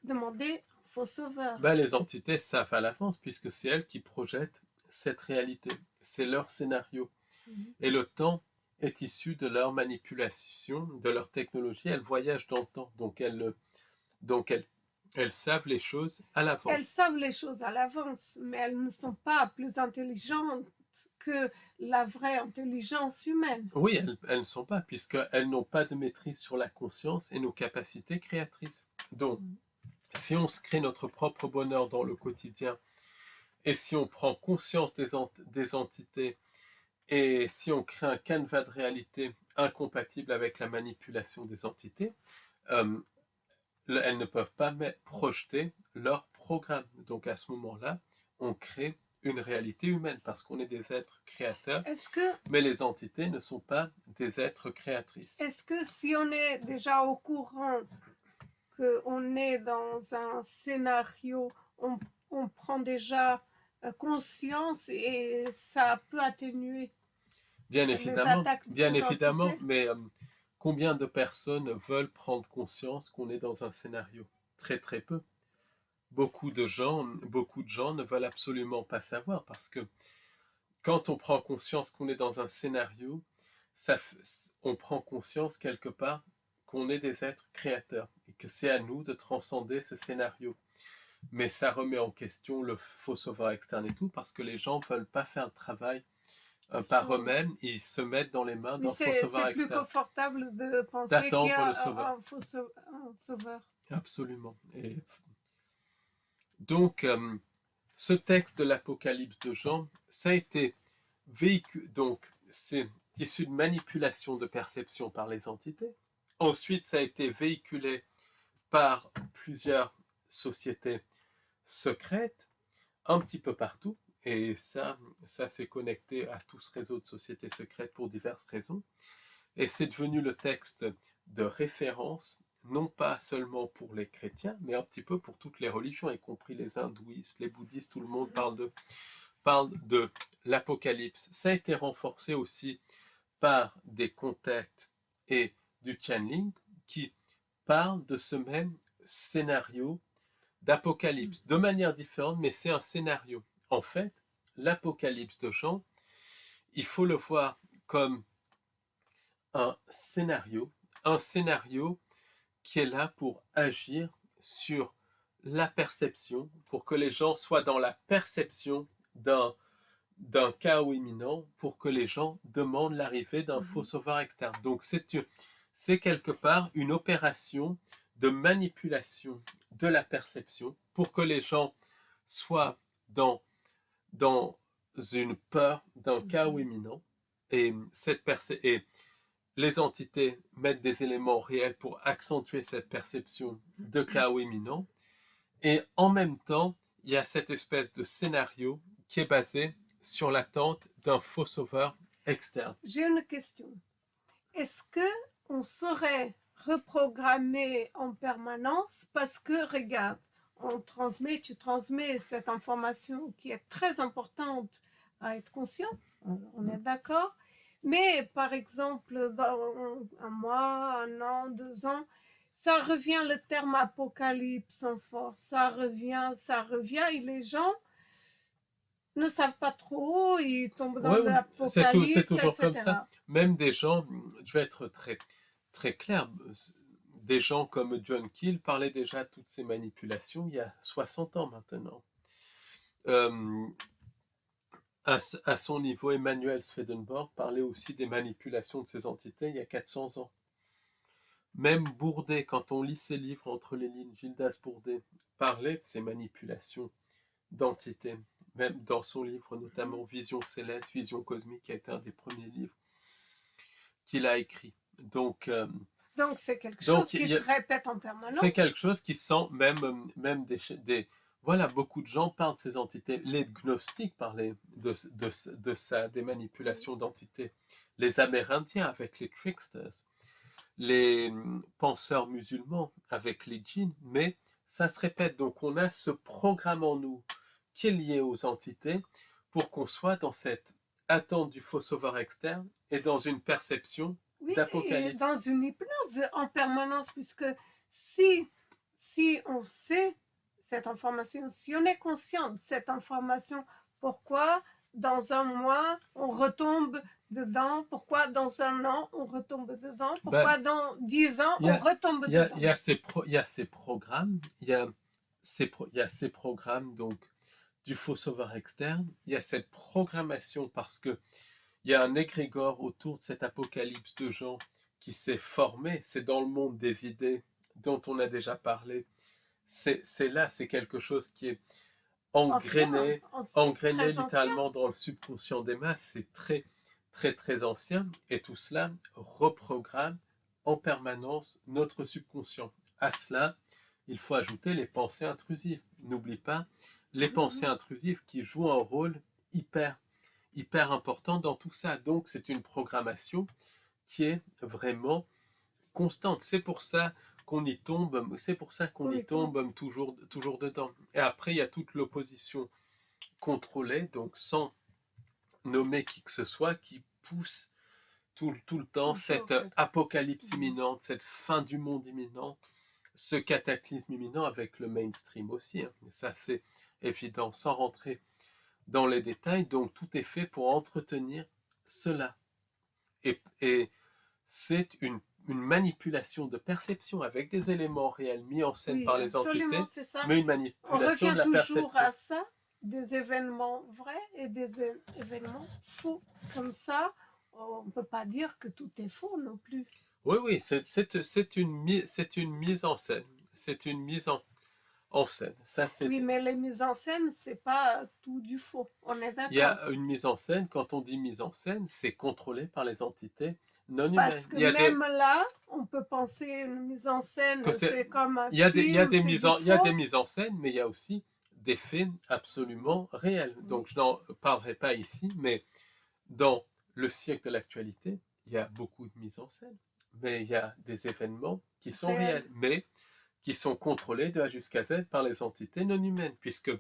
demander un faux sauveur. Ben, les entités savent à l'avance puisque c'est elles qui projettent cette réalité. C'est leur scénario. Et le temps est issu de leur manipulation, de leur technologie. Elles voyagent dans le temps. Elles savent les choses à l'avance. Elles savent les choses à l'avance, mais elles ne sont pas plus intelligentes que la vraie intelligence humaine. Oui, elles ne sont pas, puisqu'elles n'ont pas de maîtrise sur la conscience et nos capacités créatrices. Donc, si on se crée notre propre bonheur dans le quotidien, et si on prend conscience des entités, et si on crée un canevas de réalité incompatible avec la manipulation des entités, elles ne peuvent pas projeter leur programme. Donc à ce moment-là, on crée une réalité humaine parce qu'on est des êtres créateurs, mais les entités ne sont pas des êtres créatrices. Est-ce que si on est déjà au courant qu'on est dans un scénario, on prend déjà conscience et ça peut atténuer bien évidemment, les attaques bien évidemment, mais combien de personnes veulent prendre conscience qu'on est dans un scénario? Très très peu. Beaucoup de gens ne veulent absolument pas savoir parce que quand on prend conscience qu'on est dans un scénario, on prend conscience quelque part qu'on est des êtres créateurs et que c'est à nous de transcender ce scénario. Mais ça remet en question le faux sauveur externe et tout parce que les gens ne veulent pas faire le travail par eux-mêmes, ils se mettent dans les mains d'un faux sauveur externe. C'est plus confortable de penser qu'il y a un faux sauveur. Absolument. Et donc, ce texte de l'Apocalypse de Jean, ça a été véhiculé, donc c'est issu de manipulation de perception par les entités. Ensuite, ça a été véhiculé par plusieurs sociétés secrètes, un petit peu partout, et ça s'est connecté à tout ce réseau de sociétés secrètes pour diverses raisons. Et c'est devenu le texte de référence, non pas seulement pour les chrétiens, mais un petit peu pour toutes les religions, y compris les hindouistes, les bouddhistes, tout le monde parle de l'Apocalypse. Ça a été renforcé aussi par des contacts et du channeling qui parlent de ce même scénario d'Apocalypse, de manière différente, mais c'est un scénario. En fait, l'Apocalypse de Jean, il faut le voir comme un scénario qui est là pour agir sur la perception, pour que les gens soient dans la perception d'un chaos imminent, pour que les gens demandent l'arrivée d'un faux sauveur externe. Donc c'est quelque part une opération de manipulation de la perception pour que les gens soient dans une peur d'un chaos imminent. Et les entités mettent des éléments réels pour accentuer cette perception de chaos imminent. Et en même temps, il y a cette espèce de scénario qui est basé sur l'attente d'un faux sauveur externe. J'ai une question. Est-ce qu'on saurait reprogrammer en permanence parce que, regarde, tu transmets cette information qui est très importante à être conscient, on est d'accord, mais par exemple, dans un mois, un an, 2 ans, ça revient, le terme apocalypse en force, ça revient, et les gens ne savent pas trop, ils tombent dans l'apocalypse, c'est toujours etc. comme ça. Même des gens, je vais être très, très clair, des gens comme John Keel parlaient déjà de toutes ces manipulations il y a 60 ans maintenant. À son niveau, Emmanuel Swedenborg parlait aussi des manipulations de ces entités il y a 400 ans. Même Bourdet, quand on lit ses livres entre les lignes, Gildas Bourdet parlait de ces manipulations d'entités. Même dans son livre, notamment Vision céleste, Vision cosmique, qui a été un des premiers livres qu'il a écrit. Donc c'est quelque chose qui se répète en permanence. C'est quelque chose qui sent même des voilà, beaucoup de gens parlent de ces entités. Les gnostiques parlaient de ça, des manipulations d'entités. Les Amérindiens avec les tricksters. Les penseurs musulmans avec les djinns. Mais ça se répète. Donc on a ce programme en nous qui est lié aux entités pour qu'on soit dans cette attente du faux sauveur externe et dans une perception Oui, et d'apocalypse. dans une hypnose en permanence, puisque si, si on sait cette information, si on est conscient de cette information, pourquoi dans un mois on retombe dedans, pourquoi dans un an on retombe dedans, pourquoi Ben, dans 10 ans il y on a, retombe il y a, dedans. il y a il y a ces programmes, il y a ces programmes donc du faux sauveur externe, il y a cette programmation parce que il y a un égrégore autour de cet apocalypse de gens qui s'est formé, c'est dans le monde des idées dont on a déjà parlé, c'est là, c'est quelque chose qui est Ancien, engrainé très ancien. littéralement dans le subconscient des masses, c'est très, très, très ancien, et tout cela reprogramme en permanence notre subconscient. À cela, il faut ajouter les pensées intrusives. N'oublie pas les pensées intrusives qui jouent un rôle hyper, hyper important dans tout ça. Donc, c'est une programmation qui est vraiment constante. C'est pour ça qu'on y tombe, toujours, toujours dedans. Et après, il y a toute l'opposition contrôlée, donc sans nommer qui que ce soit, qui pousse tout le temps cette apocalypse imminente, cette fin du monde imminente, ce cataclysme imminent avec le mainstream aussi. Hein. Ça, c'est évident, sans rentrer dans les détails. Donc, tout est fait pour entretenir cela. Et c'est une manipulation de perception avec des éléments réels mis en scène Oui, par les absolument, entités, c'est ça. mais une On manipulation revient de la toujours perception. à ça, des événements vrais et des événements faux. Comme ça, on ne peut pas dire que tout est faux non plus. Oui, oui, c'est une mise en scène. C'est une mise en scène. Ça, Oui, mais les mises en scène, c'est pas tout du faux. On est il y d'accord. a une mise en scène. Quand on dit mise en scène, c'est contrôlé par les entités non Parce humaines. que même là, on peut penser une mise en Que scène, c'est, c'est comme un il y a film, c'est du il y a des faux. mises en scène, mais il y a aussi des faits absolument réels. Donc, je n'en parlerai pas ici, mais dans le siècle de l'actualité, il y a beaucoup de mises en scène, mais il y a des événements qui sont Réel. réels, mais qui sont contrôlés de A jusqu'à Z par les entités non humaines, puisque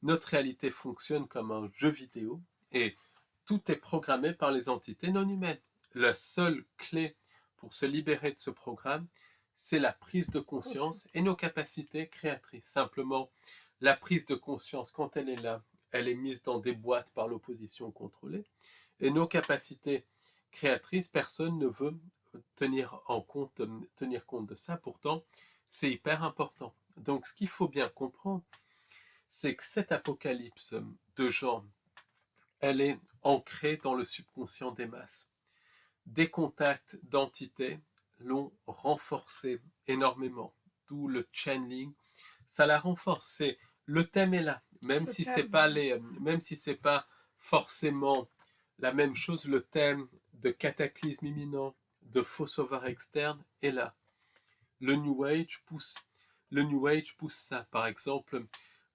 notre réalité fonctionne comme un jeu vidéo et tout est programmé par les entités non humaines. La seule clé pour se libérer de ce programme, c'est la prise de conscience et nos capacités créatrices. Simplement, la prise de conscience, quand elle est là, elle est mise dans des boîtes par l'opposition contrôlée. Et nos capacités créatrices, personne ne veut tenir compte de ça. Pourtant, c'est hyper important. Donc, ce qu'il faut bien comprendre, c'est que cette apocalypse de genre, elle est ancrée dans le subconscient des masses. Des contacts d'entités l'ont renforcé énormément. D'où le channeling, ça la renforce. Le thème est là, même si c'est pas forcément la même chose. Le thème de cataclysme imminent, de faux sauveur externe est là. Le New Age pousse, le New Age pousse ça. Par exemple,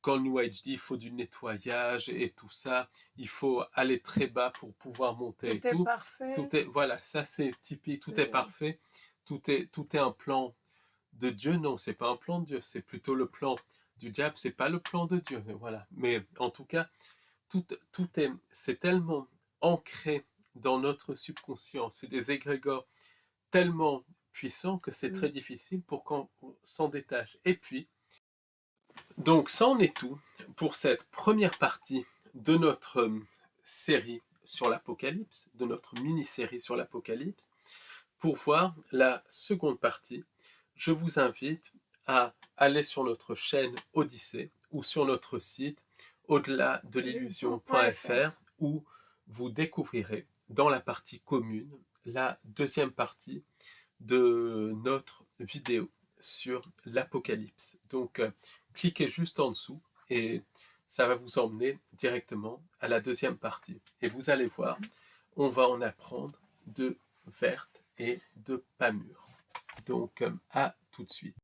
quand le New Age dit il faut du nettoyage et tout ça, il faut aller très bas pour pouvoir monter Tout et est tout. parfait. Voilà, ça c'est typique, tout est parfait, tout est un plan de Dieu. Non, c'est pas un plan de Dieu, c'est plutôt le plan du diable, c'est pas le plan de Dieu. Voilà. Mais en tout cas, c'est tellement ancré dans notre subconscient, c'est des égrégores tellement puissants que c'est très difficile pour qu'on s'en détache. Et puis, donc ça en est tout pour cette première partie de notre série sur l'Apocalypse, de notre mini-série sur l'Apocalypse. Pour voir la seconde partie, je vous invite à aller sur notre chaîne Odyssée ou sur notre site au-delà de l'illusion.fr où vous découvrirez dans la partie commune la deuxième partie de notre vidéo sur l'Apocalypse. Donc, cliquez juste en dessous et ça va vous emmener directement à la deuxième partie. Et vous allez voir, on va en apprendre de vertes et de pas mûres. Donc, à tout de suite.